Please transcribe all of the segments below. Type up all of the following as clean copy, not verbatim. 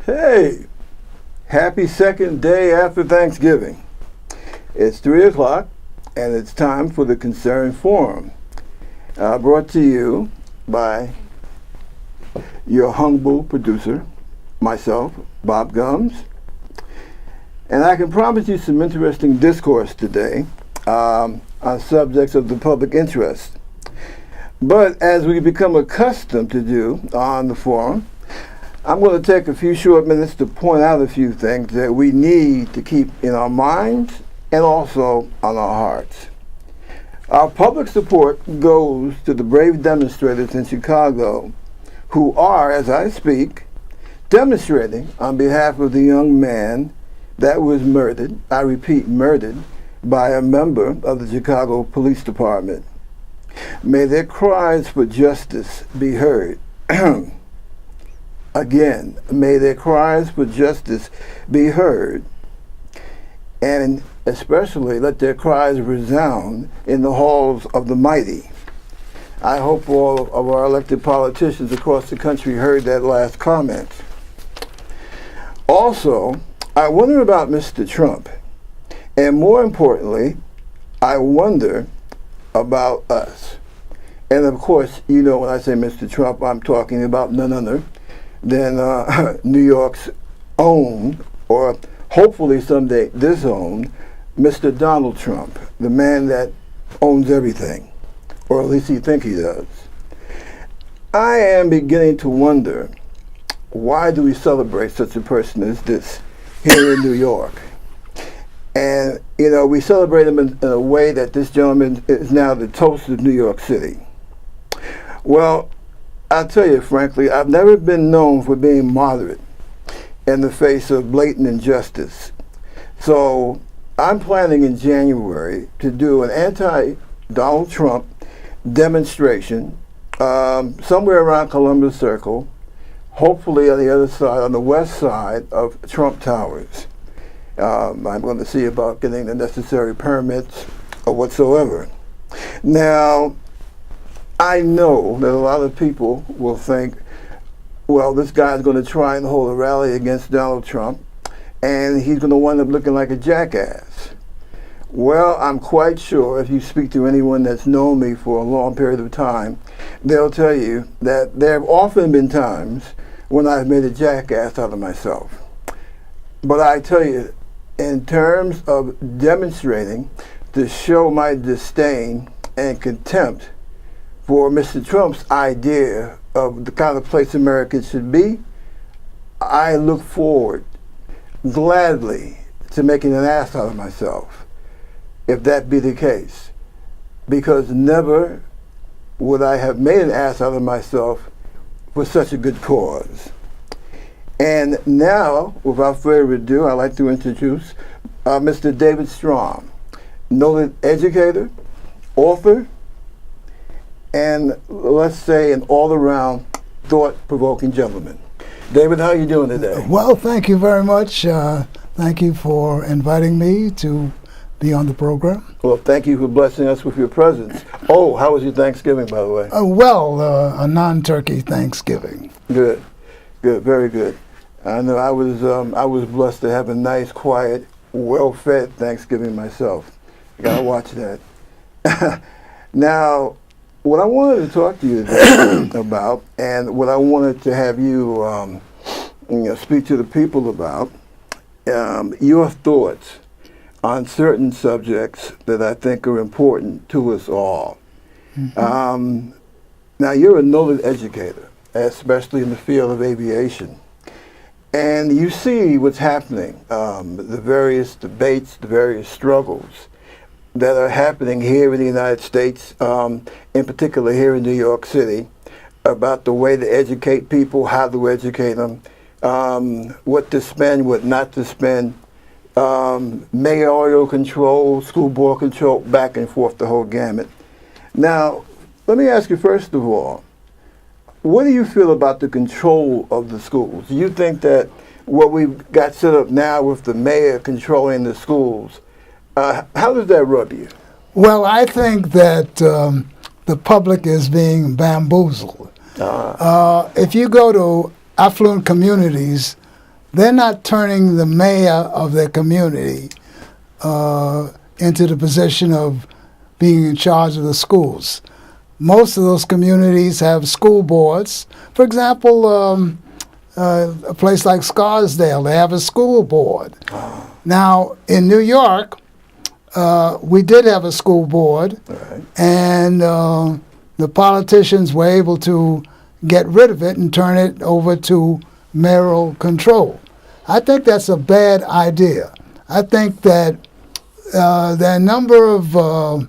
Hey, happy second day after Thanksgiving. It's 3 o'clock and it's time for the Concern Forum, brought to you by your humble producer, myself, Bob Gumbs. And I can promise you some interesting discourse today on subjects of the public interest. But as we become accustomed to do on the forum, I'm going to take a few short minutes to point out a few things that we need to keep in our minds and also on our hearts. Our public support goes to the brave demonstrators in Chicago who are, as I speak, demonstrating on behalf of the young man that was murdered, I repeat, murdered, by a member of the Chicago Police Department. May their cries for justice be heard. Again, may their cries for justice be heard, and especially let their cries resound in the halls of the mighty. I hope all of our elected politicians across the country heard that last comment. Also, I wonder about Mr. Trump, and more importantly, I wonder about us. And of course, you know, when I say Mr. Trump, I'm talking about none other than New York's own, or hopefully someday disowned, Mr. Donald Trump, the man that owns everything, or at least he thinks he does. I am beginning to wonder, why do we celebrate such a person as this here in New York? And, you know, we celebrate him in a way that this gentleman is now the toast of New York City. Well, I'll tell you frankly, I've never been known for being moderate in the face of blatant injustice. So I'm planning in January to do an anti-Donald Trump demonstration somewhere around Columbus Circle, hopefully on the other side, on the west side of Trump Towers. I'm going to see about getting the necessary permits or whatsoever. Now, I know that a lot of people will think, well, this guy's going to try and hold a rally against Donald Trump, and he's going to wind up looking like a jackass. Well, I'm quite sure if you speak to anyone that's known me for a long period of time, they'll tell you that there have often been times when I've made a jackass out of myself. But I tell you, in terms of demonstrating to show my disdain and contempt for Mr. Trump's idea of the kind of place America should be, I look forward gladly to making an ass out of myself, if that be the case. Because never would I have made an ass out of myself for such a good cause. And now, without further ado, I'd like to introduce Mr. David Strachan, noted educator, author, and let's say an all-around thought-provoking gentleman. David, how are you doing today? Well, thank you very much. Thank you for inviting me to be on the program. Well, thank you for blessing us with your presence. Oh, how was your Thanksgiving, by the way? A non-turkey Thanksgiving. Good, very good. I know I was blessed to have a nice, quiet, well-fed Thanksgiving myself. I gotta watch that. Now, what I wanted to talk to you today about, and what I wanted to have you, speak to the people about, your thoughts on certain subjects that I think are important to us all. Mm-hmm. Now, you're a noted educator, especially in the field of aviation. And you see what's happening, the various debates, the various struggles that are happening here in the United States, in particular here in New York City, about the way to educate people, how to educate them, what to spend, what not to spend, mayoral control, school board control, back and forth, the whole gamut. Now, let me ask you first of all, what do you feel about the control of the schools? Do you think that what we've got set up now with the mayor controlling the schools, how does that rub you? Well, I think that the public is being bamboozled. If you go to affluent communities, they're not turning the mayor of their community into the position of being in charge of the schools. Most of those communities have school boards. For example, a place like Scarsdale, they have a school board. Now, in New York, we did have a school board, Right. and the politicians were able to get rid of it and turn it over to mayoral control. I think that's a bad idea. I think that there are a number of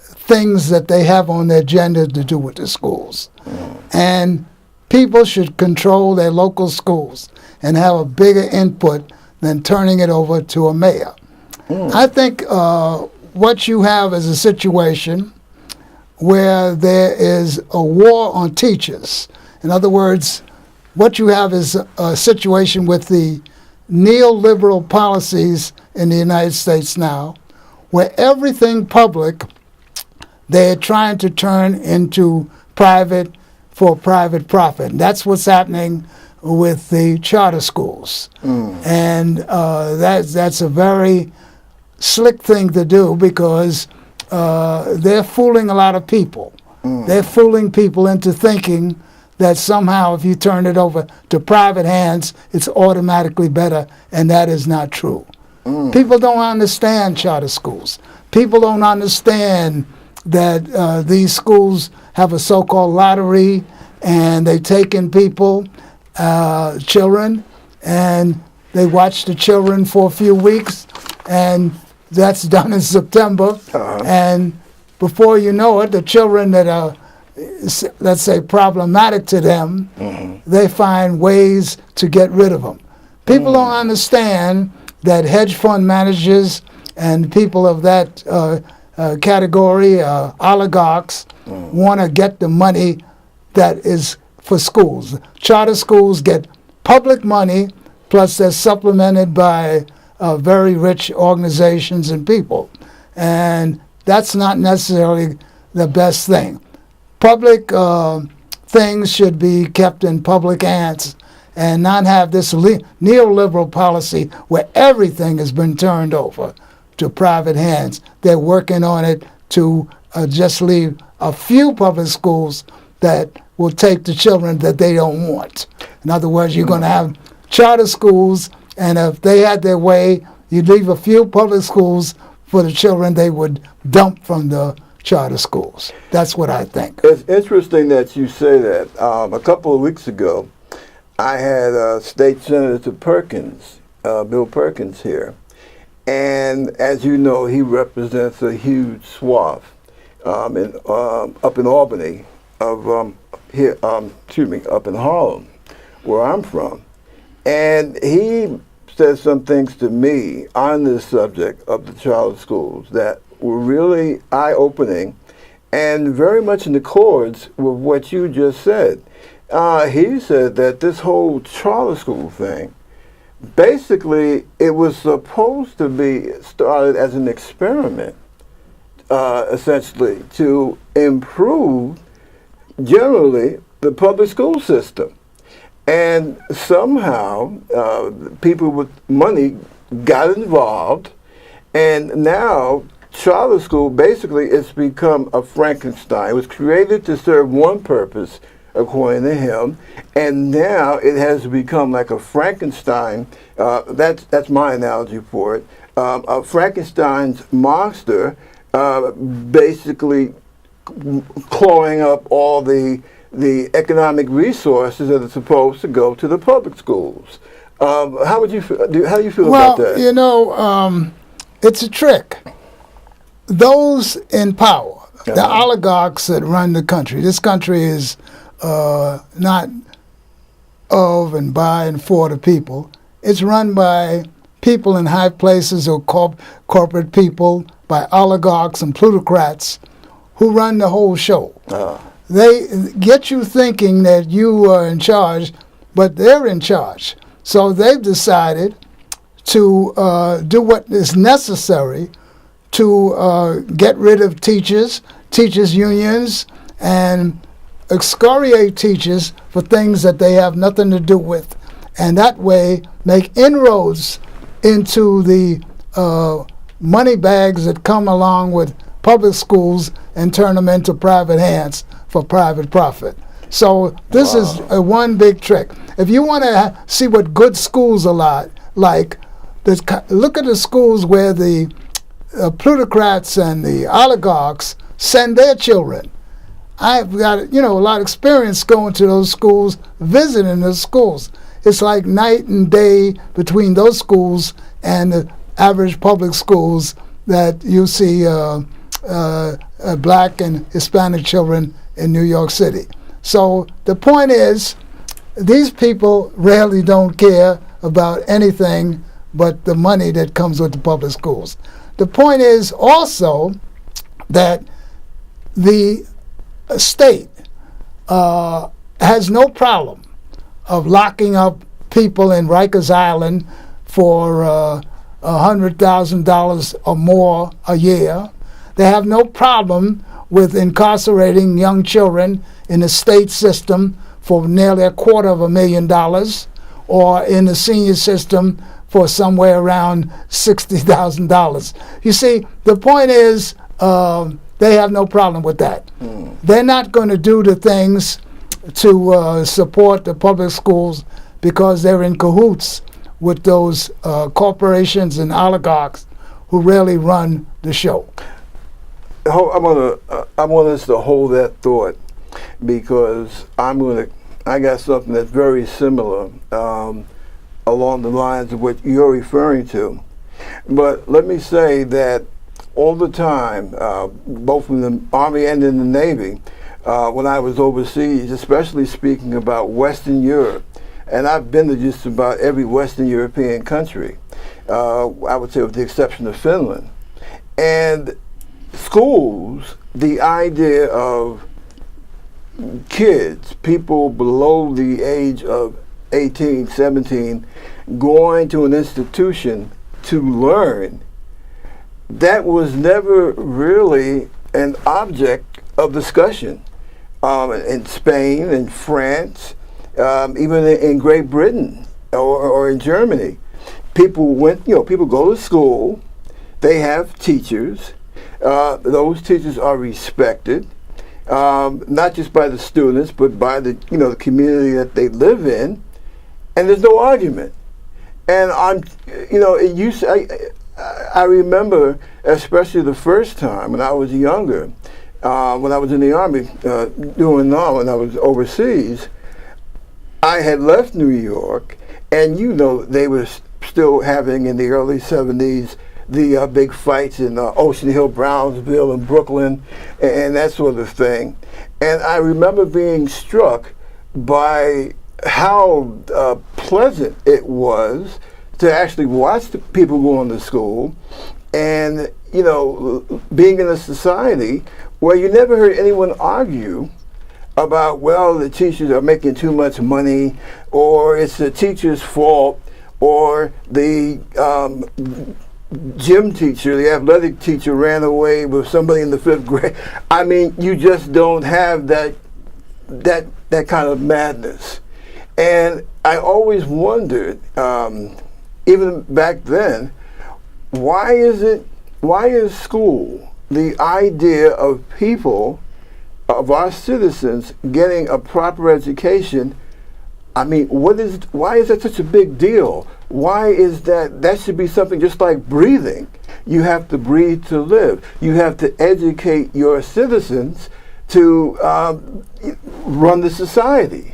things that they have on their agenda to do with the schools. And people should control their local schools and have a bigger input than turning it over to a mayor. I think what you have is a situation where there is a war on teachers. In other words, what you have is a situation with the neoliberal policies in the United States now, where everything public they're trying to turn into private for private profit. And that's what's happening with the charter schools. And that's a very slick thing to do, because they're fooling a lot of people. They're fooling people into thinking that somehow if you turn it over to private hands, it's automatically better, and that is not true. People don't understand charter schools. People don't understand that these schools have a so-called lottery, and they take in people, children, and they watch the children for a few weeks, and that's done in September. And before you know it, the children that are, let's say, problematic to them, they find ways to get rid of them. People don't understand that hedge fund managers and people of that category, oligarchs, want to get the money that is for schools. Charter schools get public money, plus they're supplemented by very rich organizations and people. And that's not necessarily the best thing. Public things should be kept in public hands and not have this neoliberal policy where everything has been turned over to private hands. They're working on it to just leave a few public schools that will take the children that they don't want. In other words, you're going to have charter schools, and if they had their way, you'd leave a few public schools for the children they would dump from the charter schools. That's what I think. It's interesting that you say that. A couple of weeks ago, I had State Senator Perkins, Bill Perkins, here. And as you know, he represents a huge swath up in Albany, up in Harlem, where I'm from. And he said some things to me on this subject of the charter schools that were really eye-opening and very much in accords with what you just said. He said that this whole charter school thing, basically, it was supposed to be started as an experiment, essentially, to improve, generally, the public school system. And somehow, people with money got involved, and now charter school, basically, it's become a Frankenstein. It was created to serve one purpose, according to him, and now it has become like a Frankenstein. That's my analogy for it. A Frankenstein's monster, basically clawing up all the economic resources that are supposed to go to the public schools. How do you feel about that? Well, you know, it's a trick. Those in power, the oligarchs that run the country. This country is not of and by and for the people. It's run by people in high places or corporate people, by oligarchs and plutocrats who run the whole show. They get you thinking that you are in charge, but they're in charge. So they've decided to do what is necessary to get rid of teachers unions, and excoriate teachers for things that they have nothing to do with, and that way make inroads into the money bags that come along with public schools and turn them into private hands for private profit. So this is one big trick. If you want to see what good schools are like, look at the schools where the plutocrats and the oligarchs send their children. I've got a lot of experience going to those schools, visiting those schools. It's like night and day between those schools and the average public schools that you see black and Hispanic children in New York City. So the point is, these people rarely don't care about anything but the money that comes with the public schools. The point is also that the state has no problem of locking up people in Rikers Island for $100,000 or more a year. They have no problem with incarcerating young children in the state system for nearly $250,000, or in the senior system for somewhere around $60,000. You see, the point is they have no problem with that. They're not going to do the things to support the public schools because they're in cahoots with those corporations and oligarchs who really run the show. I want us to hold that thought, because I got something that's very similar along the lines of what you're referring to. But let me say that all the time, both in the Army and in the Navy, when I was overseas, especially speaking about Western Europe, and I've been to just about every Western European country, I would say with the exception of Finland. And schools, the idea of kids, people below the age of 18, 17, going to an institution to learn, that was never really an object of discussion. In Spain, in France, even in Great Britain or in Germany, people go to school, they have teachers, those teachers are respected, not just by the students, but by the the community that they live in, and there's no argument. And I remember, especially the first time when I was younger, when I was in the Army, when I was overseas, I had left New York, and they were still having in the early 70s the big fights in Ocean Hill, Brownsville, and Brooklyn, and that sort of thing. And I remember being struck by how pleasant it was to actually watch the people going to school, and being in a society where you never heard anyone argue about, well, the teachers are making too much money, or it's the teacher's fault, or the gym teacher, the athletic teacher ran away with somebody in the 5th grade. I mean, you just don't have that kind of madness. And I always wondered, even back then, why is school, the idea of people, of our citizens getting a proper education, I mean, why is that such a big deal? Why is that should be something just like breathing. You have to breathe to live. You have to educate your citizens to run the society.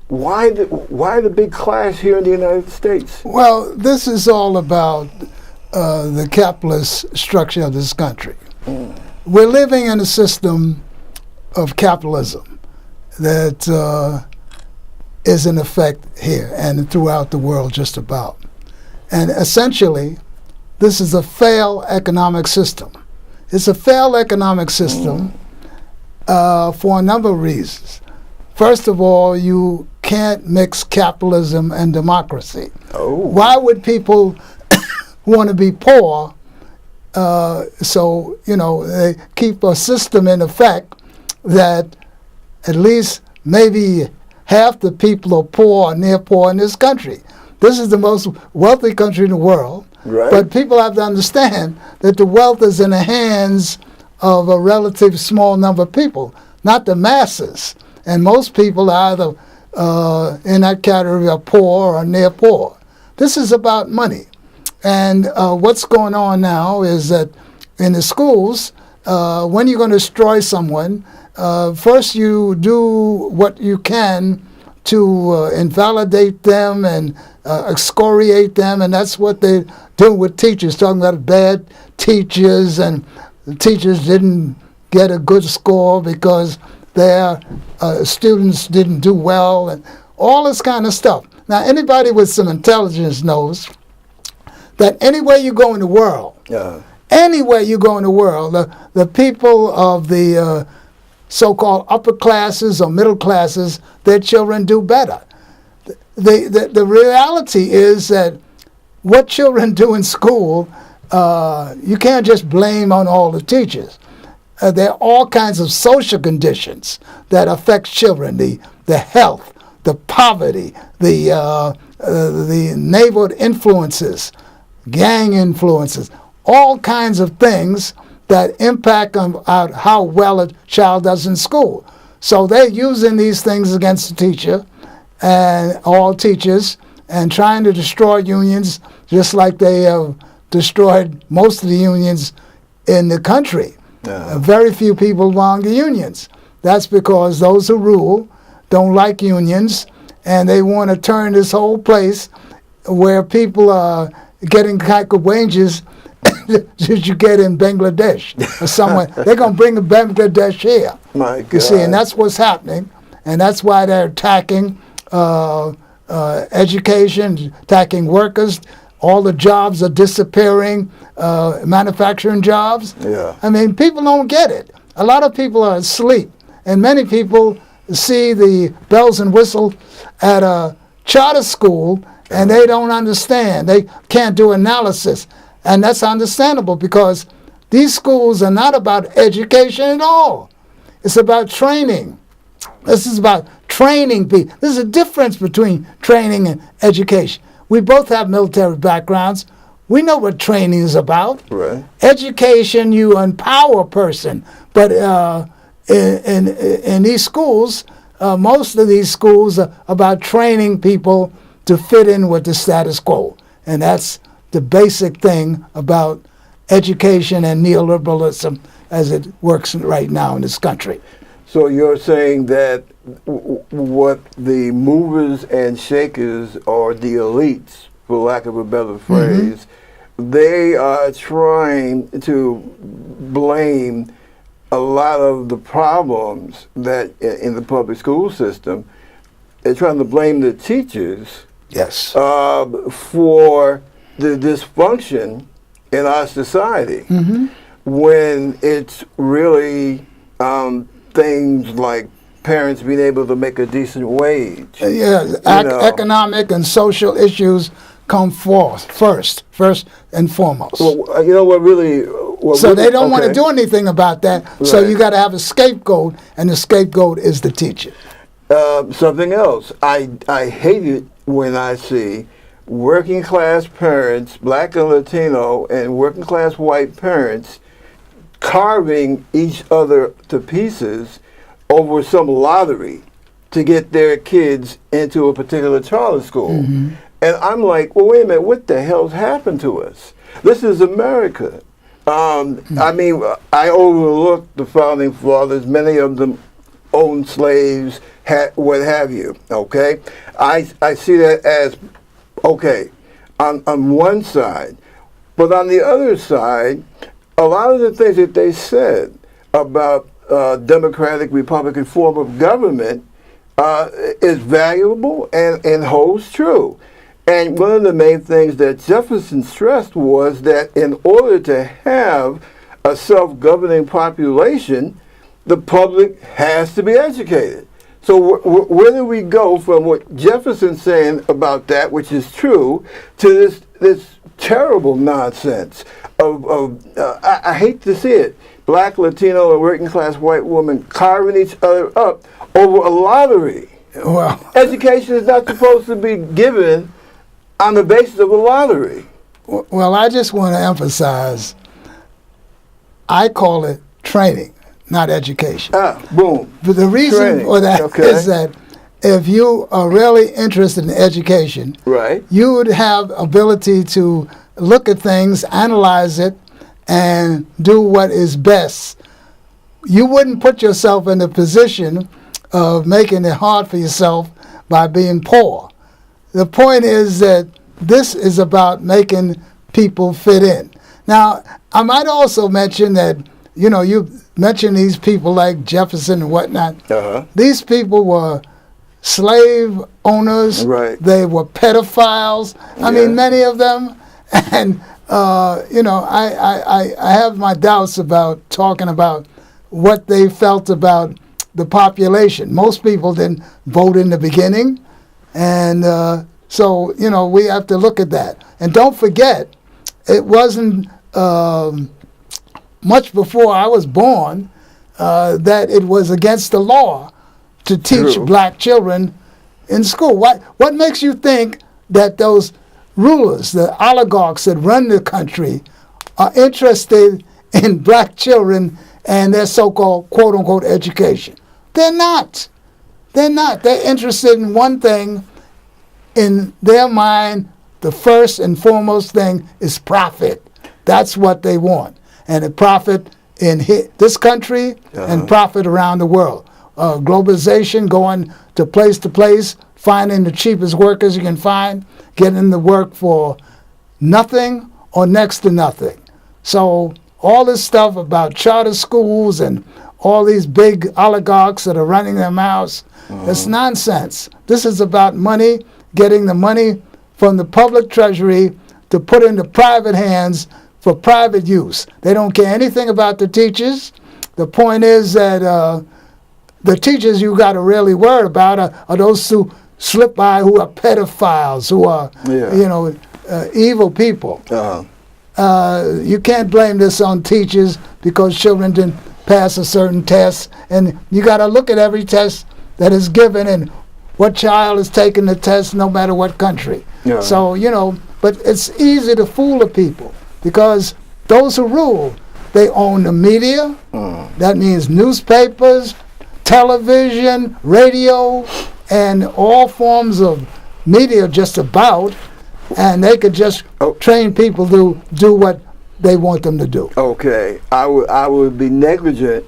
Why the big clash here in the United States? Well, this is all about the capitalist structure of this country. We're living in a system of capitalism that is in effect here and throughout the world just about. And essentially, this is a failed economic system. It's a failed economic system for a number of reasons. First of all, you can't mix capitalism and democracy. Why would people want to be poor? They keep a system in effect that at least maybe half the people are poor or near poor in this country. This is the most wealthy country in the world. Right. But people have to understand that the wealth is in the hands of a relatively small number of people, not the masses. And most people are either in that category of poor or near poor. This is about money. And what's going on now is that in the schools, when you're going to destroy someone, first you do what you can to invalidate them and excoriate them, and that's what they do with teachers, talking about bad teachers, and the teachers didn't get a good score because their students didn't do well, and all this kind of stuff. Now, anybody with some intelligence knows that anywhere you go in the world, anywhere you go in the world, the people of the so-called upper classes or middle classes, their children do better. The reality is that what children do in school, you can't just blame on all the teachers. There are all kinds of social conditions that affect children, the health, the poverty, the neighborhood influences, gang influences, all kinds of things that impact on how well a child does in school. So they're using these things against the teacher and all teachers and trying to destroy unions just like they have destroyed most of the unions in the country. Very few people belong to unions. That's because those who rule don't like unions, and they want to turn this whole place where people are getting the kind of wages that you get in Bangladesh or somewhere. They're going to bring Bangladesh here. My God. You see, and that's what's happening, and that's why they're attacking education, attacking workers. All the jobs are disappearing, manufacturing jobs. Yeah. I mean, people don't get it. A lot of people are asleep, and many people see the bells and whistles at a charter school, and they don't understand. They can't do analysis, and that's understandable because these schools are not about education at all. It's about training. This is about training people. There's a difference between training and education. We both have military backgrounds. We know what training is about. Right. Education, you empower a person. But in these schools, most of these schools are about training people to fit in with the status quo. And that's the basic thing about education and neoliberalism as it works right now in this country. So you're saying that what the movers and shakers, or the elites, for lack of a better phrase, they are trying to blame a lot of the problems that in the public school system. They're trying to blame the teachers, yes, for the dysfunction in our society, when it's really things like parents being able to make a decent wage. Economic and social issues come first and foremost. Well, you know what really... So they don't want to do anything about that, so you got to have a scapegoat, and the scapegoat is the teacher. Something else. I hate it when I see working class parents, black and Latino, and working class white parents carving each other to pieces over some lottery to get their kids into a particular charter school. And I'm like, well, wait a minute, what the hell's happened to us? This is America. I mean, I overlook the founding fathers. Many of them owned slaves, what have you, okay? I see that as, okay, on one side. But on the other side, a lot of the things that they said about democratic Republican form of government is valuable and holds true. And one of the main things that Jefferson stressed was that in order to have a self-governing population, the public has to be educated. So where do we go from what Jefferson's saying about that, which is true, to this terrible nonsense of I hate to see it, black, Latino, and working class white women carving each other up over a lottery. Well, Education is not supposed to be given on the basis of a lottery. well, I just want to emphasize, I call it training, not education. Boom. But the reason Training. for that Okay. is that if you are really interested in education, Right. you would have ability to look at things, analyze it, and do what is best. You wouldn't put yourself in the position of making it hard for yourself by being poor. The point is that this is about making people fit in. Now, I might also mention that, you mentioned these people like Jefferson and whatnot. Uh-huh. These people were slave owners. Right. They were pedophiles. I mean, many of them. And, I have my doubts about talking about what they felt about the population. Most people didn't vote in the beginning. And so, we have to look at that. And don't forget, it wasn't much before I was born that it was against the law to teach True. black children in school. What makes you think that those rulers, the oligarchs that run the country, are interested in black children and their so-called quote-unquote education? They're not. They're not. They're interested in one thing. In their mind, the first and foremost thing is profit. That's what they want. And a profit in this country and profit around the world. Globalization, going to place, finding the cheapest workers you can find, getting them to work for nothing or next to nothing. So all this stuff about charter schools and all these big oligarchs that are running their mouths, it's nonsense. This is about money, getting the money from the public treasury to put into private hands for private use. They don't care anything about the teachers. The point is that the teachers you got to really worry about are those who slip by, who are pedophiles, who are, evil people. You can't blame this on teachers because children didn't pass a certain test. And you got to look at every test that is given and what child is taking the test no matter what country. So, but it's easy to fool the people because those who rule, they own the media. That means newspapers, television, radio, and all forms of media just about, and they could just train people to do what they want them to do. Okay, I would be negligent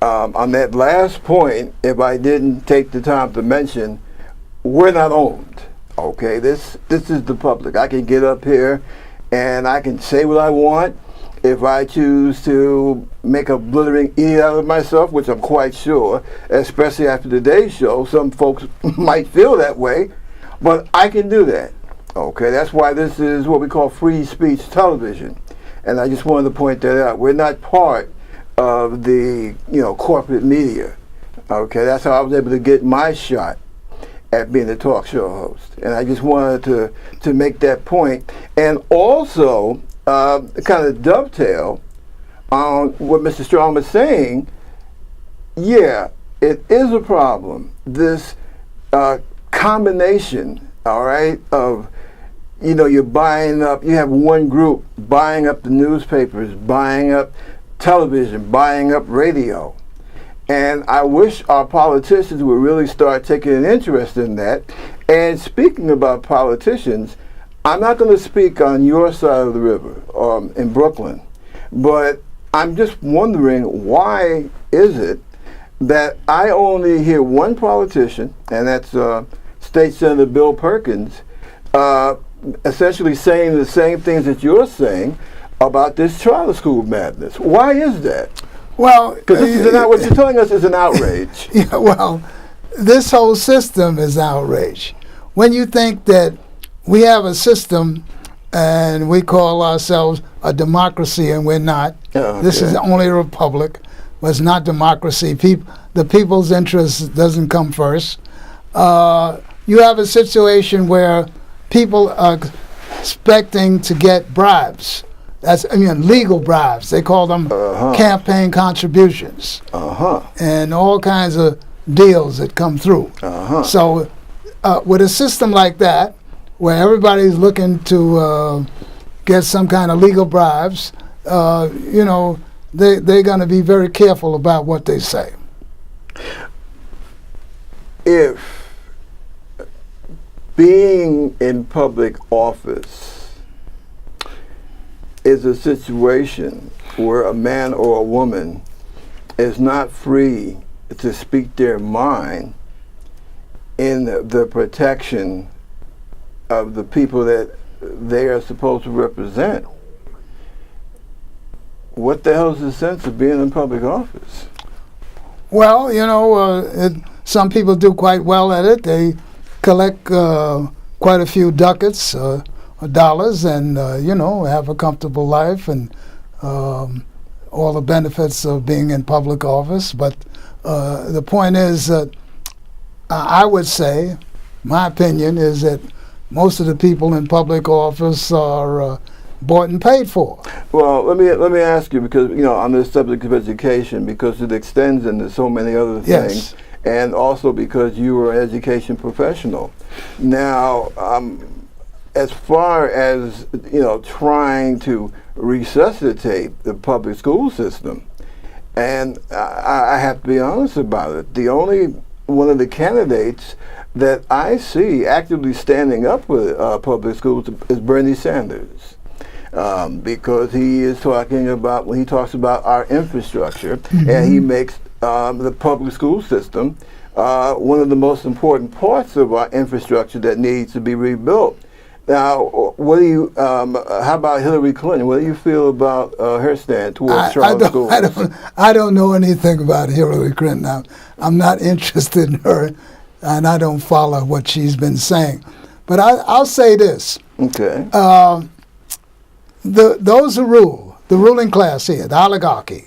on that last point if I didn't take the time to mention we're not owned. Okay, this is the public. I can get up here and I can say what I want. If I choose to make a blithering idiot out of myself, which I'm quite sure, especially after today's show, some folks might feel that way, but I can do that. Okay, that's why this is what we call free speech television. And I just wanted to point that out. We're not part of the corporate media. Okay, that's how I was able to get my shot at being a talk show host. And I just wanted to make that point. And also, kind of dovetail on what Mr. Strong was saying. Yeah, it is a problem. This combination, all right, of you're buying up. You have one group buying up the newspapers, buying up television, buying up radio. And I wish our politicians would really start taking an interest in that. And speaking about politicians, I'm not going to speak on your side of the river in Brooklyn, but I'm just wondering, why is it that I only hear one politician, and that's State Senator Bill Perkins, essentially saying the same things that you're saying about this charter school madness? Why is that? Well, because what you're telling us is an outrage. Yeah, well, this whole system is outrage. When you think that we have a system and we call ourselves a democracy and we're not. Okay. This is only a republic, but it's not democracy. The people's interest doesn't come first. You have a situation where people are expecting to get bribes. Legal bribes. They call them campaign contributions. And all kinds of deals that come through. So with a system like that, where everybody's looking to get some kind of legal bribes, they're going to be very careful about what they say. If being in public office is a situation where a man or a woman is not free to speak their mind in the protection of the people that they are supposed to represent, what the hell is the sense of being in public office? Well, some people do quite well at it. They collect quite a few ducats, dollars, and have a comfortable life and all the benefits of being in public office. But the point is that I would say, my opinion is that most of the people in public office are bought and paid for. Well, let me ask you, because on this subject of education, because it extends into so many other things, and also because you were an education professional. Now, as far as trying to resuscitate the public school system, and I have to be honest about it, the only one of the candidates that I see actively standing up with public schools is Bernie Sanders. Because he is talking about, when he talks about our infrastructure, and he makes the public school system one of the most important parts of our infrastructure that needs to be rebuilt. Now, what do you? How about Hillary Clinton? What do you feel about her stand towards charter schools? I don't know anything about Hillary Clinton. I'm not interested in her, and I don't follow what she's been saying. But I'll say this. Okay. Those who rule, the ruling class here, the oligarchy,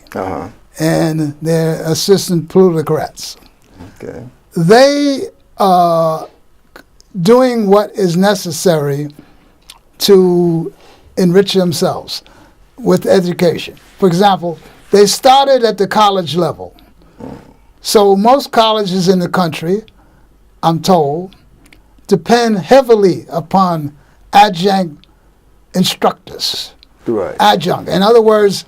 and their assistant plutocrats, they are doing what is necessary to enrich themselves with education. For example, they started at the college level. So most colleges in the country, I'm told, depend heavily upon adjunct instructors. Right. Adjunct. In other words,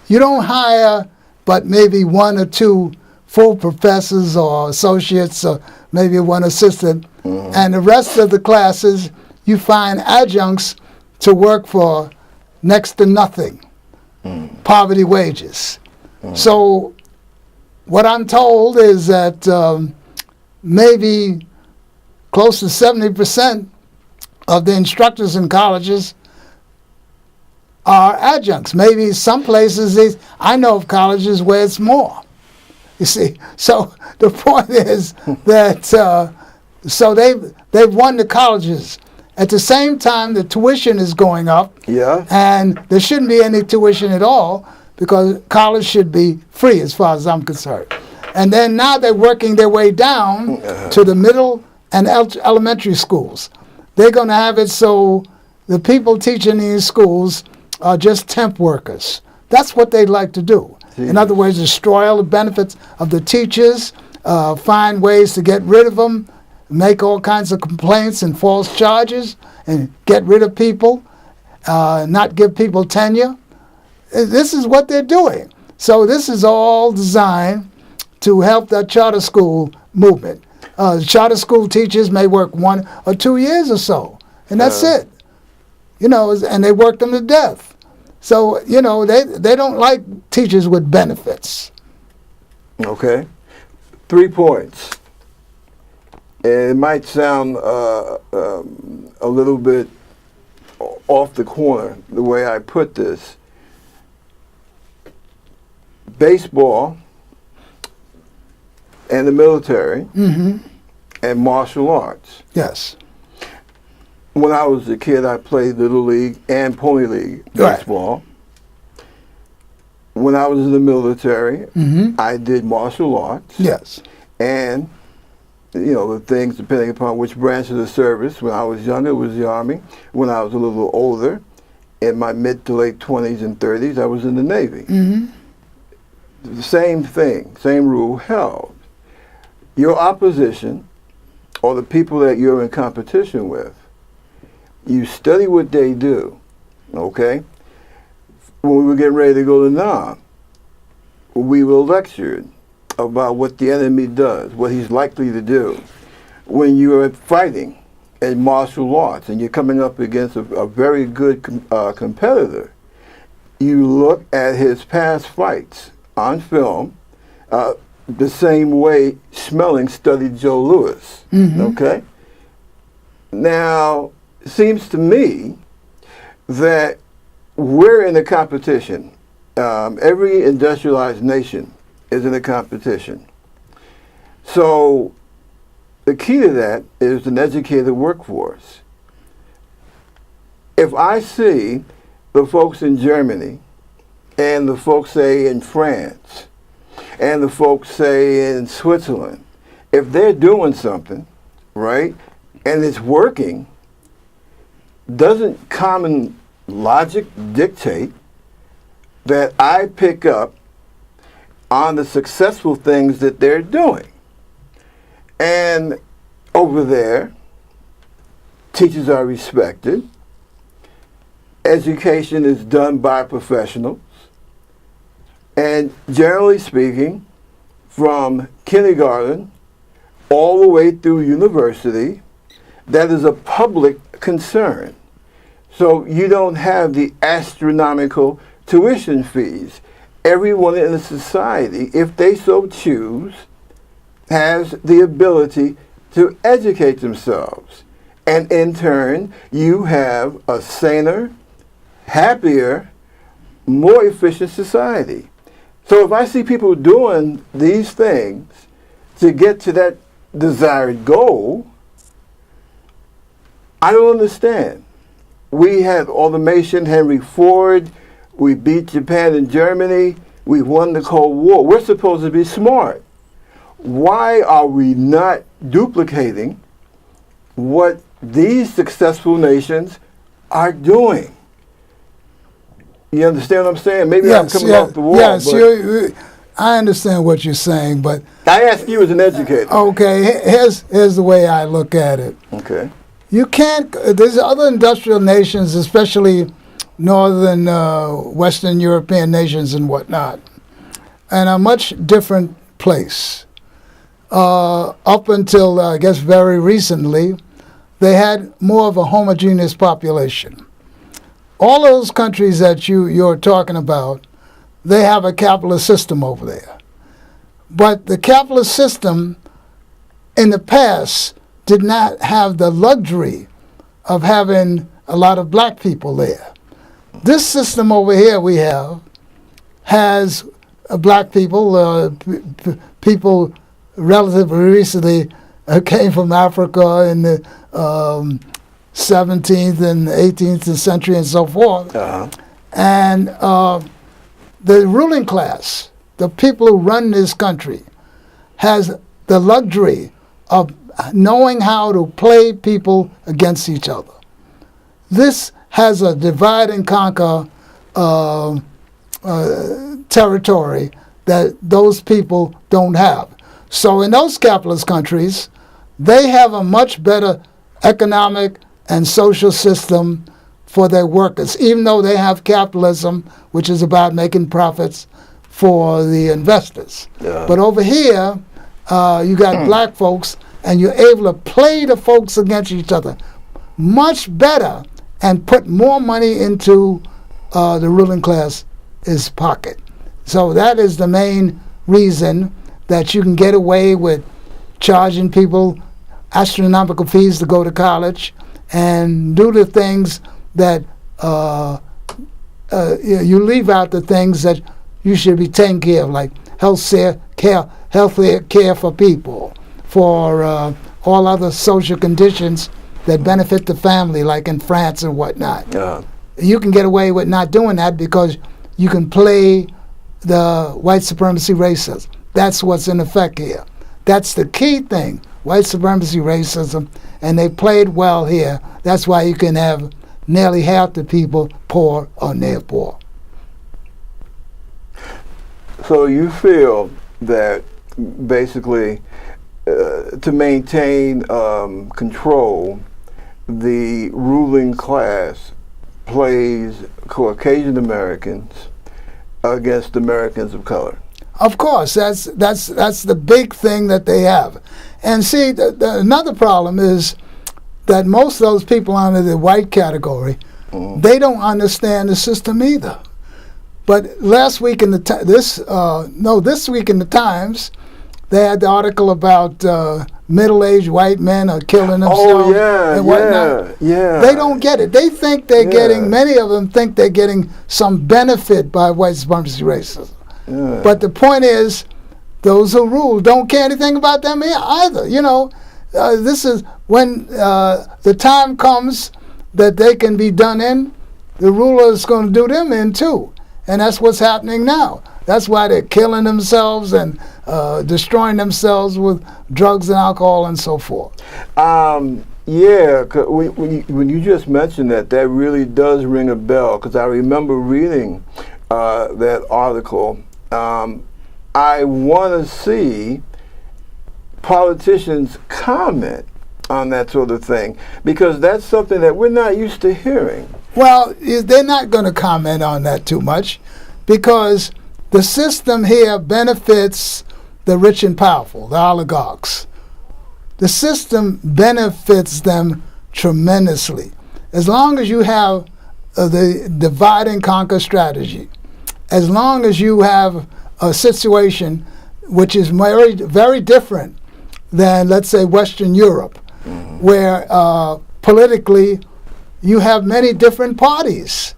you don't hire but maybe one or two full professors or associates or maybe one assistant, and the rest of the classes you find adjuncts to work for next to nothing, poverty wages. So what I'm told is that maybe close to 70% of the instructors in colleges are adjuncts. Maybe some places, I know of colleges where it's more. You see, so the point is that so they've won the colleges. At the same time, the tuition is going up. Yeah. And there shouldn't be any tuition at all because college should be free as far as I'm concerned. And then now they're working their way down to the middle and elementary schools. They're going to have it so the people teaching these schools are just temp workers. That's what they'd like to do. In other words, destroy all the benefits of the teachers, find ways to get rid of them, make all kinds of complaints and false charges, and get rid of people, not give people tenure. This is what they're doing. So this is all designed to help that charter school movement. Charter school teachers may work 1 or 2 years or so, and that's it. And they work them to death. So, they don't like teachers with benefits. Okay. 3 points. And it might sound a little bit off the corner, the way I put this. Baseball and the military and martial arts. Yes. When I was a kid, I played Little League and Pony League baseball. Right. When I was in the military, I did martial arts. Yes. And, the things depending upon which branch of the service. When I was younger, it was the Army. When I was a little older, in my mid to late 20s and 30s, I was in the Navy. The same thing, same rule held. your opposition or the people that you're in competition with, you study what they do, okay? When we were getting ready to go to Nam, we were lectured about what the enemy does, what he's likely to do. When you're fighting in martial arts and you're coming up against a very good competitor, you look at his past fights on film, the same way Smelling studied Joe Louis, okay? Now, it seems to me that we're in a competition. Every industrialized nation is in a competition. So the key to that is an educated workforce. If I see the folks in Germany and the folks, say, in France and the folks, say, in Switzerland, if they're doing something, right, and it's working, doesn't common logic dictate that I pick up on the successful things that they're doing? And over there, teachers are respected. Education is done by professionals. And generally speaking, from kindergarten all the way through university, that is a public concern. So you don't have the astronomical tuition fees. Everyone in the society, if they so choose, has the ability to educate themselves. And in turn, you have a saner, happier, more efficient society. So if I see people doing these things to get to that desired goal, I don't understand. We had automation, Henry Ford, we beat Japan and Germany, we won the Cold War. We're supposed to be smart. Why are we not duplicating what these successful nations are doing? You understand what I'm saying? Maybe I'm coming off the wall. Yes, I understand what you're saying, but I ask you as an educator. Okay, here's the way I look at it. Okay. You can't. There's other industrial nations, especially northern Western European nations and whatnot, and a much different place. Up until I guess very recently, they had more of a homogeneous population. All those countries that you're talking about, they have a capitalist system over there. But the capitalist system in the past did not have the luxury of having a lot of black people there. This system over here we have has black people, people relatively recently came from Africa in the 17th and 18th century and so forth. And the ruling class, the people who run this country, has the luxury of knowing how to play people against each other. This has a divide and conquer territory that those people don't have. So in those capitalist countries, they have a much better economic and social system for their workers, even though they have capitalism, which is about making profits for the investors. But over here, you got black folks, and you're able to play the folks against each other much better and put more money into the ruling class's pocket. So that is the main reason that you can get away with charging people astronomical fees to go to college and do the things that you leave out the things that you should be taking care of, like health care for people, for all other social conditions that benefit the family, like in France and whatnot. You can get away with not doing that because you can play the white supremacy racism. That's what's in effect here. That's the key thing, white supremacy racism, and they played well here. That's why you can have nearly half the people poor or near poor. So you feel that basically to maintain control, the ruling class plays Caucasian Americans against Americans of color. Of course, that's the big thing that they have. And see, another problem is that most of those people under the white category, they don't understand the system either. But last week in this week in the Times, they had the article about middle-aged white men are killing themselves and whatnot. They don't get it. They think they're getting, many of them think they're getting some benefit by white supremacy racism. But the point is, those who rule don't care anything about them either. You know, this is when the time comes that they can be done in, the ruler is going to do them in too. And that's what's happening now. That's why they're killing themselves and destroying themselves with drugs and alcohol and so forth. Yeah, when you just mentioned that really does ring a bell, because I remember reading that article. I want to see politicians comment on that sort of thing, because that's something that we're not used to hearing. Well, they're not going to comment on that too much, because the system here benefits the rich and powerful, the oligarchs. The system benefits them tremendously. As long as you have the divide and conquer strategy, as long as you have a situation which is very, very different than, let's say, Western Europe, where politically you have many different parties.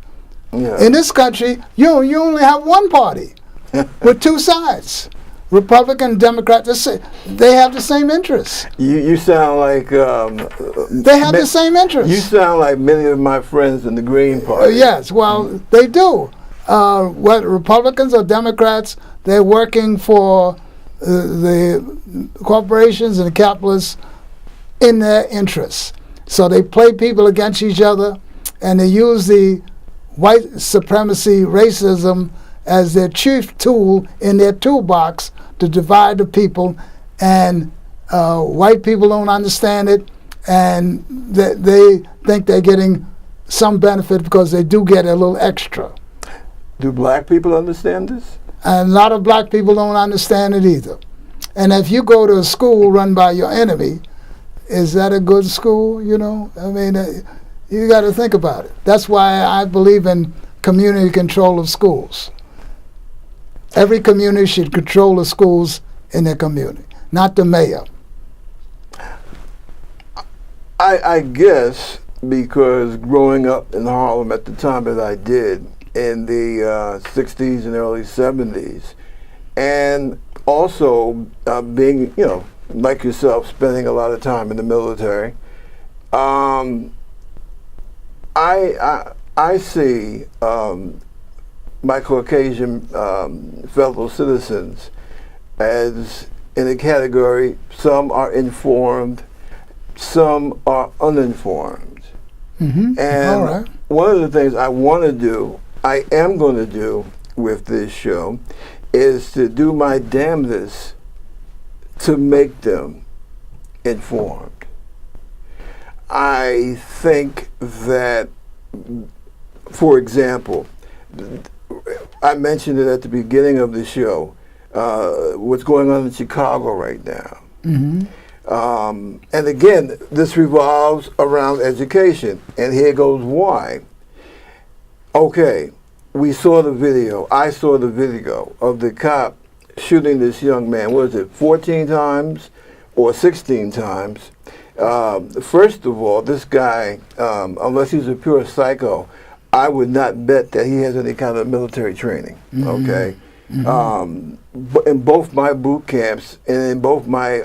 In this country, you only have one party with two sides. Republican and Democrat, they have the same interests. You sound like... they have the same interests. You sound like many of my friends in the Green Party. Yes, well, they do. What Republicans or Democrats, they're working for the corporations and the capitalists in their interests. So they play people against each other, and they use the white supremacy racism as their chief tool in their toolbox to divide the people, and white people don't understand it, and they think they're getting some benefit because they do get a little extra. Do black people understand this? And a lot of black people don't understand it either. And if you go to a school run by your enemy, is that a good school? You know, I mean, you got to think about it. That's why I believe in community control of schools. Every community should control the schools in their community, not the mayor. I guess because growing up in Harlem at the time that I did, in the 60s and early 70s, and also being, you know, like yourself, spending a lot of time in the military, I see my Caucasian fellow citizens as in a category: some are informed, some are uninformed. And All right. One of the things I want to do, I am going to do with this show, is to do my damnedest to make them informed. I think that, for example, I mentioned it at the beginning of the show, what's going on in Chicago right now. And again, this revolves around education, and here goes why. Okay, we saw the video, I saw the video of the cop shooting this young man, what is it, 14 times or 16 times? First of all, this guy, unless he's a pure psycho, I would not bet that he has any kind of military training, okay? In both my boot camps and in both my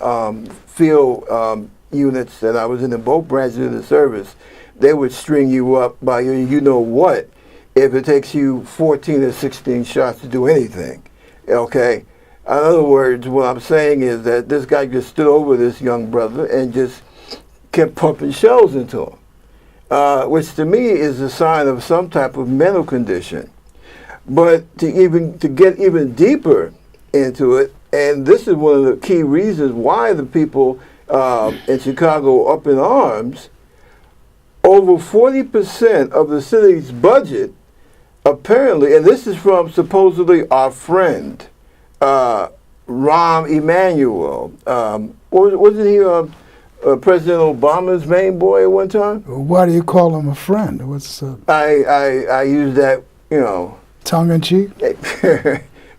field units that I was in both branches of the service, they would string you up by your you know what if it takes you 14 or 16 shots to do anything, okay? In other words, what I'm saying is that this guy just stood over this young brother and just kept pumping shells into him, which to me is a sign of some type of mental condition. But to get even deeper into it, and this is one of the key reasons why the people in Chicago are up in arms. Over 40% of the city's budget, apparently, and this is from supposedly our friend, Rahm Emanuel. Wasn't he President Obama's main boy at one time? Why do you call him a friend? What's I use that, tongue in cheek?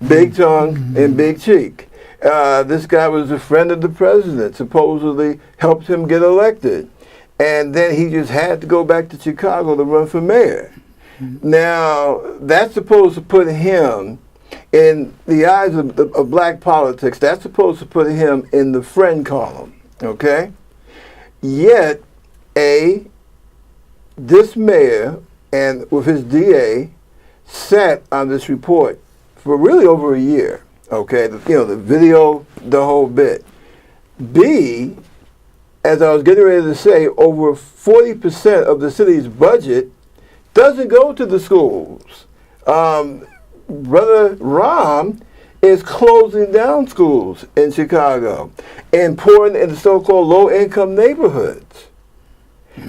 Big tongue and big cheek. This guy was a friend of the president, supposedly helped him get elected. And then he just had to go back to Chicago to run for mayor. Now, that's supposed to put him, in the eyes of black politics, that's supposed to put him in the friend column, okay? Yet, this mayor, and with his DA, sat on this report for really over a year, okay? The video, the whole bit. B, as I was getting ready to say, over 40% of the city's budget doesn't go to the schools. Brother Rahm is closing down schools in Chicago and pouring in the so-called low-income neighborhoods.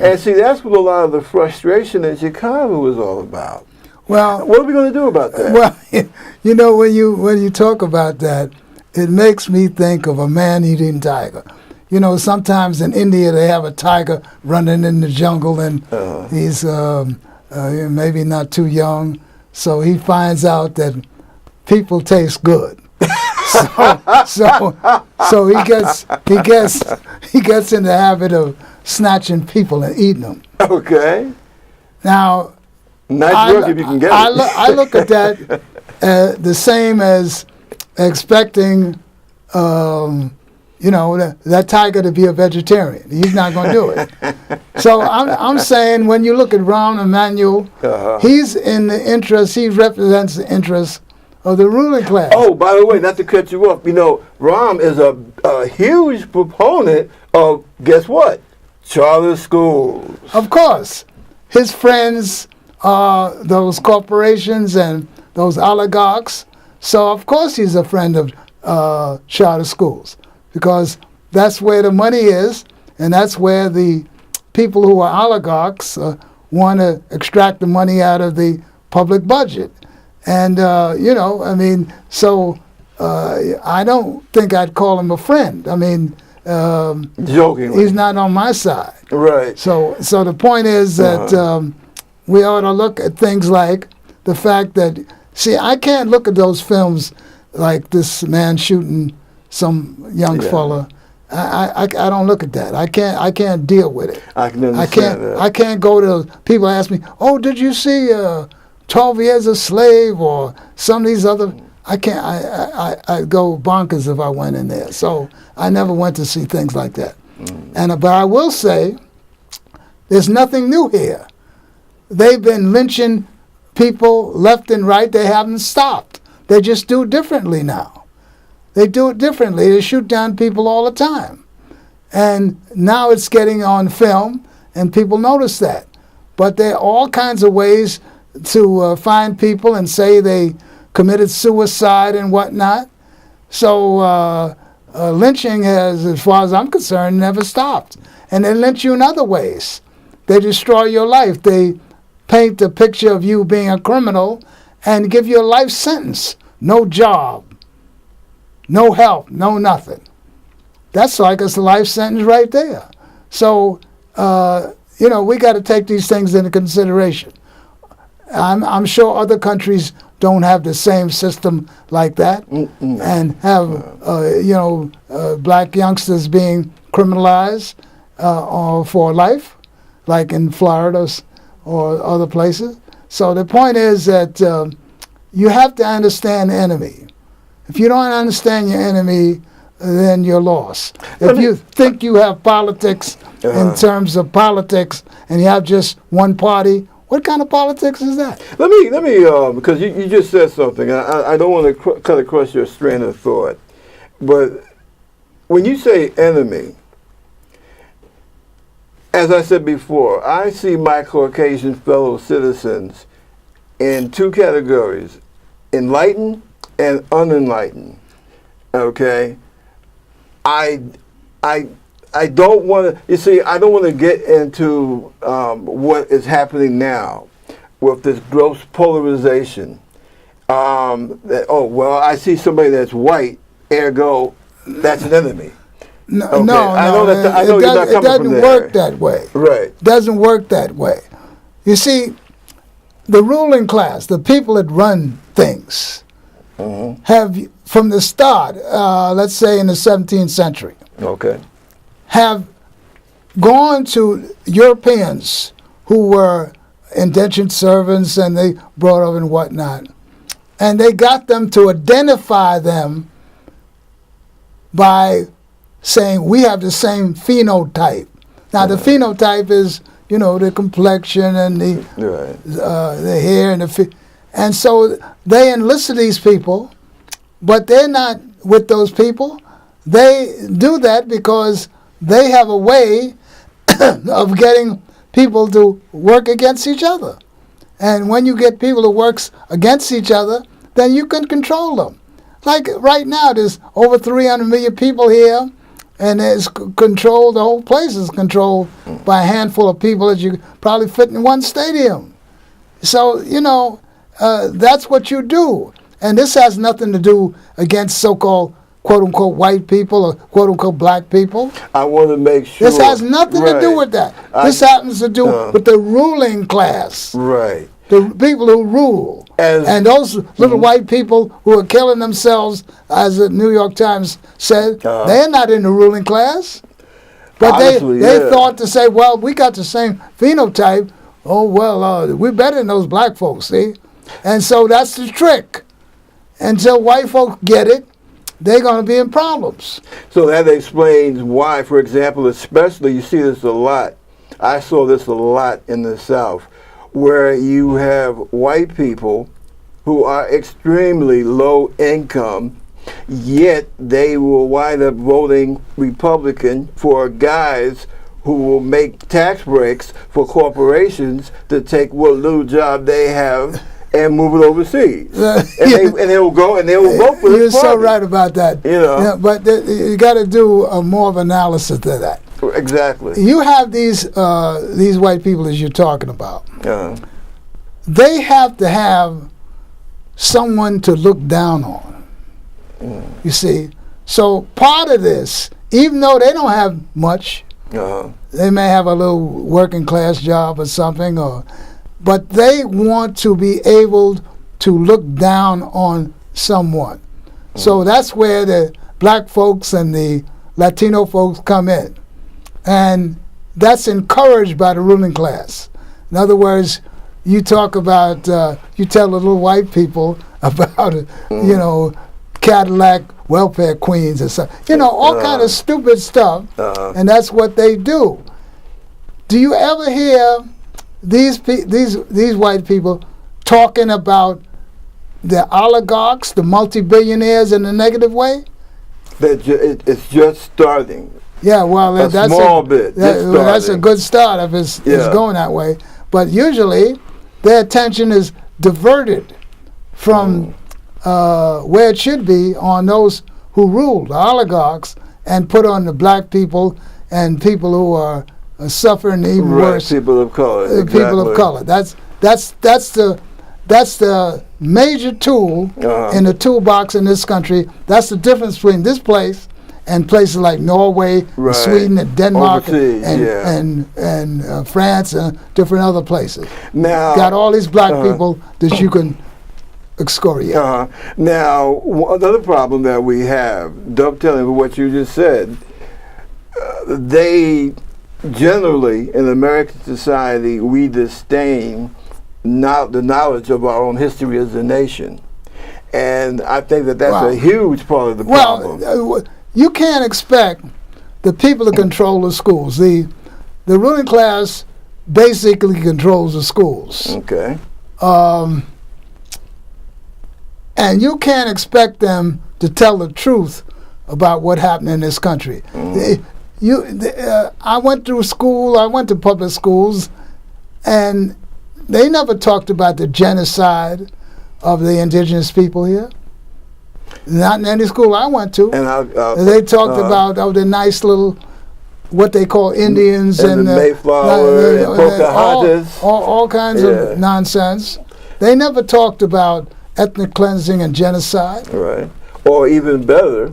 And see, that's what a lot of the frustration in Chicago is all about. Well, what are we going to do about that? Well, when you talk about that, it makes me think of a man-eating tiger. Sometimes in India they have a tiger running in the jungle, and he's maybe not too young, so he finds out that people taste good. so he gets in the habit of snatching people and eating them. Okay. Now, nice work if you can get it. I look at that the same as expecting. That tiger to be a vegetarian. He's not going to do it. So I'm saying when you look at Rahm Emanuel, he's in the interest, he represents the interest of the ruling class. Oh, by the way, not to cut you off, Rahm is a huge proponent of, guess what? Charter schools. Of course. His friends are those corporations and those oligarchs. So, of course, he's a friend of charter schools, because that's where the money is, and that's where the people who are oligarchs want to extract the money out of the public budget. And, I don't think I'd call him a friend. Jokingly. He's not on my side. Right. So the point is that we ought to look at things like the fact that, I can't look at those films like this man shooting some young fella. I don't look at that. I can't deal with it. I can understand that. I can't go to people ask me, oh, did you see 12 Years a Slave or some of these other? I can't. I go bonkers if I went in there. So I never went to see things like that. But I will say, there's nothing new here. They've been lynching people left and right. They haven't stopped. They just do it differently now. They do it differently. They shoot down people all the time. And now it's getting on film, and people notice that. But there are all kinds of ways to find people and say they committed suicide and whatnot. So lynching has, as far as I'm concerned, never stopped. And they lynch you in other ways. They destroy your life. They paint a picture of you being a criminal and give you a life sentence. No job. No help, no nothing. That's like a life sentence right there. So, we got to take these things into consideration. I'm sure other countries don't have the same system like that and have, black youngsters being criminalized for life, like in Florida or other places. So the point is that you have to understand the enemy. If you don't understand your enemy, then you're lost. If you think you have politics in terms of politics and you have just one party, what kind of politics is that? Let me, because you just said something. I don't want to cut across your strain of thought, but when you say enemy, as I said before, I see my Caucasian fellow citizens in two categories: enlightened and unenlightened. okay, I don't want to. You see, I don't want to get into what is happening now with this gross polarization. I see somebody that's white, ergo, that's an enemy. No, Okay. no, I know that. I know it, you're not coming doesn't from there. work that way. Right. It doesn't work that way. You see, the ruling class, the people that run things, have from the start, let's say in the 17th century, Okay. have gone to Europeans who were indentured servants and they brought up and whatnot, and they got them to identify them by saying we have the same phenotype. Now the phenotype is, the complexion and the hair and and so they enlisted these people, but they're not with those people. They do that because they have a way of getting people to work against each other. And when you get people who works against each other, then you can control them. Like right now, there's over 300 million people here, and it's controlled, the whole place is controlled by a handful of people that you probably fit in one stadium. So, that's what you do. And this has nothing to do against so-called quote-unquote white people or quote-unquote black people. I want to make sure. This has nothing to do with that. This happens to do with the ruling class. Right. The people who rule. And those little white people who are killing themselves, as the New York Times said, they're not in the ruling class. But honestly, they thought to say, well, we got the same phenotype. Oh, well, we're better than those black folks, see? And so that's the trick. Until white folk get it, they're going to be in problems. So that explains why, for example, especially you see this a lot. I saw this a lot in the South, where you have white people who are extremely low income, yet they will wind up voting Republican for guys who will make tax breaks for corporations to take what little job they have and move it overseas. And they will go and they will vote for You're this party. so right about that. Yeah, but you got to do more of analysis to that. Exactly. You have these white people as you're talking about. They have to have someone to look down on. You see, so part of this, even though they don't have much, they may have a little working class job or something, but they want to be able to look down on someone. So that's where the black folks and the Latino folks come in. And that's encouraged by the ruling class. In other words, you talk about, you tell the little white people about, Cadillac welfare queens and stuff. All kind of stupid stuff. And that's what they do. Do you ever hear these white people talking about the oligarchs, the multi-billionaires in a negative way? It's just starting. Yeah, well, that's small bit. That's a good start if it's going that way. But usually, their attention is diverted from where it should be on those who rule, the oligarchs, and put on the black people and people who are suffering even worse. People of color. Exactly. People of color. That's the major tool in the toolbox in this country. That's the difference between this place and places like Norway, Sweden, and Denmark, and France, and different other places. Now, got all these black people that you can excoriate. Now, another problem that we have, dovetailing with what you just said, they generally, in American society, we disdain the knowledge of our own history as a nation. And I think that's a huge part of the problem. Well, you can't expect the people to control the schools. The ruling class basically controls the schools. Okay. And you can't expect them to tell the truth about what happened in this country. I went through school, I went to public schools, and they never talked about the genocide of the indigenous people here. Not in any school I went to. And They talked about the nice little, what they call Indians and the Mayflower and Pocahontas. All kinds of nonsense. They never talked about ethnic cleansing and genocide. Right. Or even better,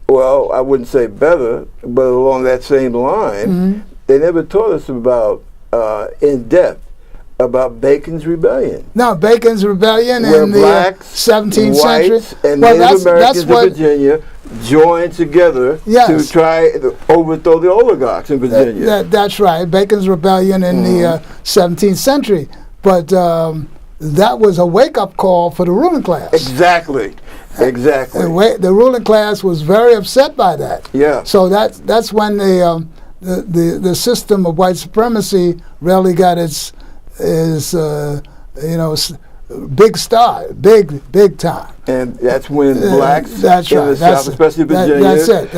well, I wouldn't say better, but along that same line, they never taught us about, in depth, about Bacon's Rebellion. No, Bacon's Rebellion where in blacks, the 17th century. Whites, and Native Americans in Virginia joined together to try to overthrow the oligarchs in Virginia. That's right, Bacon's Rebellion in the 17th century. But that was a wake-up call for the ruling class. Exactly. The ruling class was very upset by that. Yeah. So that's when the system of white supremacy really got its big time. And that's when blacks in the South, especially Virginia,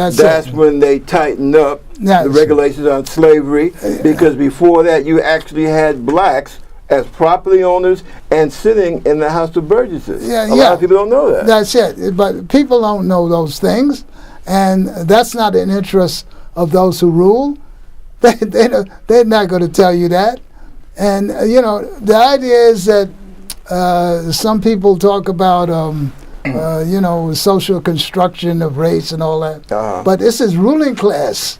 that's when they tightened up the regulations on slavery, because before that you actually had blacks as property owners and sitting in the House of Burgesses. A lot of people don't know that. That's it. But people don't know those things, and that's not in interest of those who rule. They're not going to tell you that. And, the idea is that some people talk about, social construction of race and all that. But this is ruling class.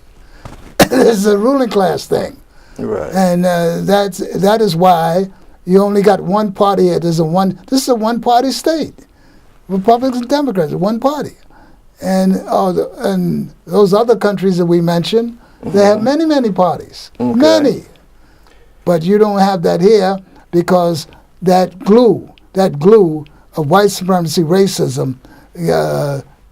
This is a ruling class thing. Right. And that is why you only got one party here. This is a one-party state. Republicans and Democrats, one party. And those other countries that we mentioned, they have many, many parties. Okay. Many. But you don't have that here because that glue of white supremacy, racism,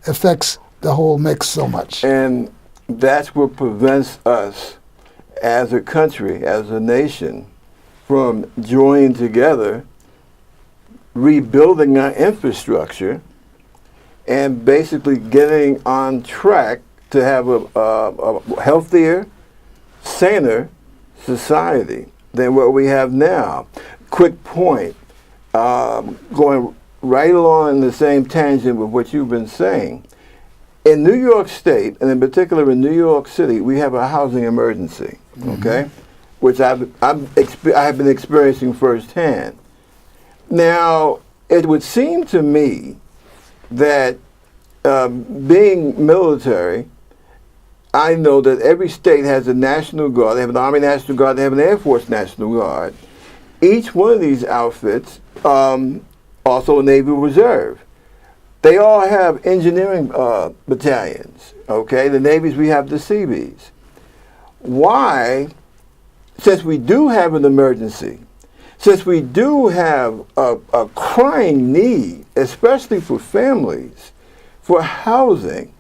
affects the whole mix so much. And that's what prevents us as a country, as a nation, from joining together, rebuilding our infrastructure, and basically getting on track to have a healthier, saner society than what we have now. Quick point, going right along in the same tangent with what you've been saying. In New York State, and in particular in New York City, we have a housing emergency, okay, which I have been experiencing firsthand. Now, it would seem to me that being military, I know that every state has a National Guard. They have an Army National Guard. They have an Air Force National Guard. Each one of these outfits, also a Navy Reserve. They all have engineering battalions, okay? The Navies, we have the Seabees. Why, since we do have an emergency, since we do have a crying need, especially for families, for housing,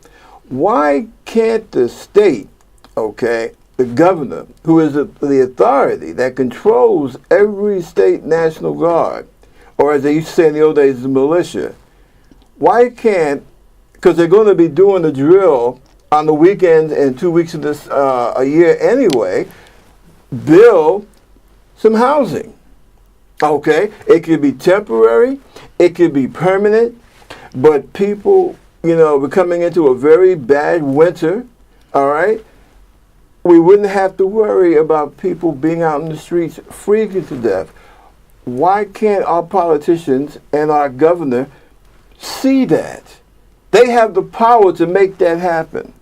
why can't the state, okay, the governor, who is the authority that controls every state National Guard, or as they used to say in the old days, the militia, why can't, because they're going to be doing the drill on the weekends and 2 weeks of this a year anyway, build some housing, okay? It could be temporary, it could be permanent, but people, we're coming into a very bad winter, all right? We wouldn't have to worry about people being out in the streets freezing to death. Why can't our politicians and our governor see that? They have the power to make that happen.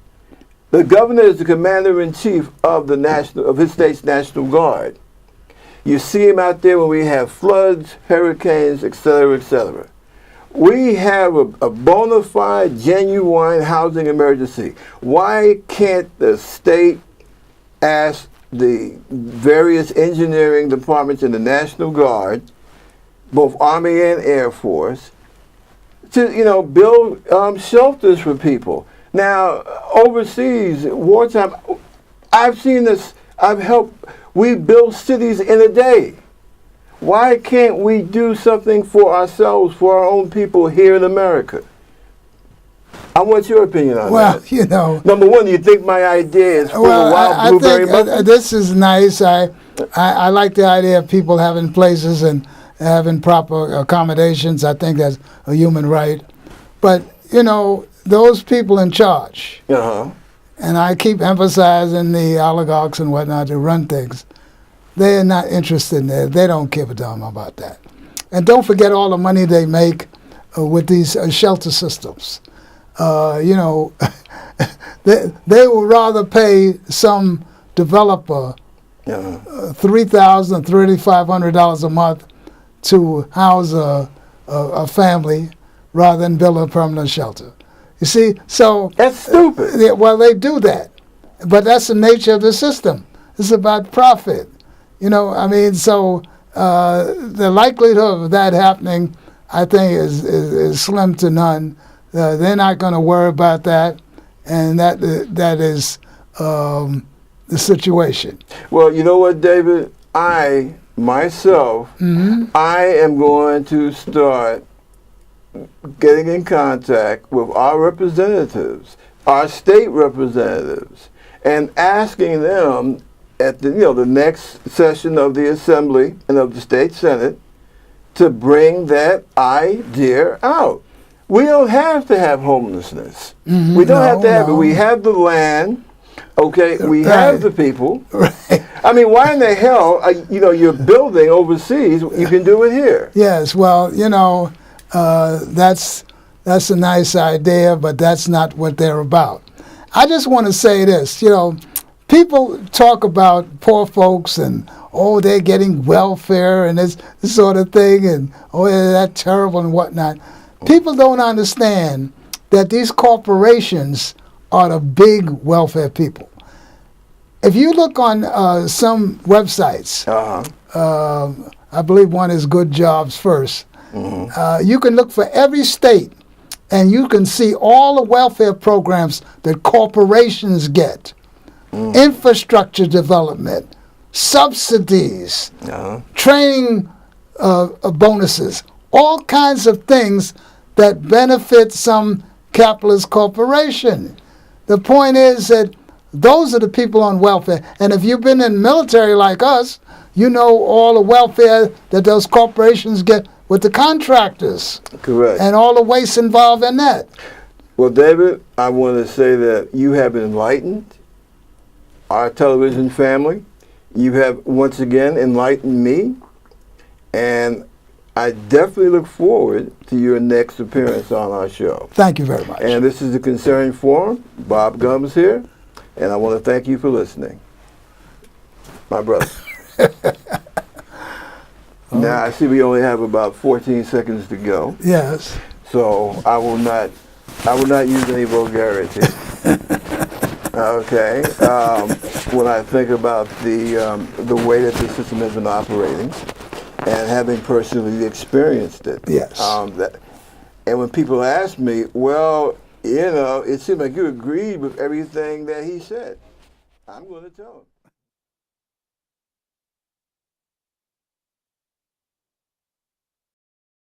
The governor is the commander-in-chief of his state's National Guard. You see him out there when we have floods, hurricanes, etc., etc. We have a bona fide, genuine housing emergency. Why can't the state ask the various engineering departments in the National Guard, both Army and Air Force, to build shelters for people? Now, overseas, wartime, I've seen this. We build cities in a day. Why can't we do something for ourselves, for our own people here in America? I want your opinion on that. Well, Number one, do you think my idea is full of wild blueberry muffins? This is nice. I like the idea of people having places and having proper accommodations. I think that's a human right. But, you know, those people in charge, Uh-huh. and I keep emphasizing the oligarchs and whatnot to run things, they're not interested in that. They don't give a damn about that. And don't forget all the money they make with these shelter systems. You know, they would rather pay some developer $3,000, $3,500 a month to house a family rather than build a permanent shelter. You see, so That's stupid. well, they do that, but that's the nature of the system. It's about profit. You know, I mean, so the likelihood of that happening, I think, is slim to none. They're not going to worry about that, and that is the situation. Well, you know what, David? I, myself, I am going to start getting in contact with our representatives, our state representatives, and asking them at the next session of the Assembly and of the State Senate to bring that idea out. We don't have to have homelessness. We don't have to have it. We have the land. Okay, we have the people. Right. I mean, why in the hell, you're building overseas? You can do it here. Yes, well, you know, that's a nice idea, but that's not what they're about. I just want to say this, you know, people talk about poor folks and, oh, they're getting welfare and this sort of thing, and, oh, that's terrible and whatnot. People don't understand that these corporations are the big welfare people. If you look on some websites, I believe one is Good Jobs First, you can look for every state and you can see all the welfare programs that corporations get. Infrastructure development, subsidies, training bonuses, all kinds of things that benefit some capitalist corporation. The point is that those are the people on welfare. And if you've been in the military like us, you know all the welfare that those corporations get with the contractors. Correct. And all the waste involved in that. Well, David, I want to say that you have enlightened our television family. You have once again enlightened me. And I definitely look forward to your next appearance on our show. Thank you very much. And this is the Concerned Forum. Bob Gumbs here. And I want to thank you for listening. My brother. Now, I see we only have about 14 seconds to go. Yes. So I will not use any vulgarity. Okay. When I think about the way that the system has been operating and having personally experienced it. Yes. And when people ask me, well, you know, it seemed like you agreed with everything that he said, I'm going to tell them.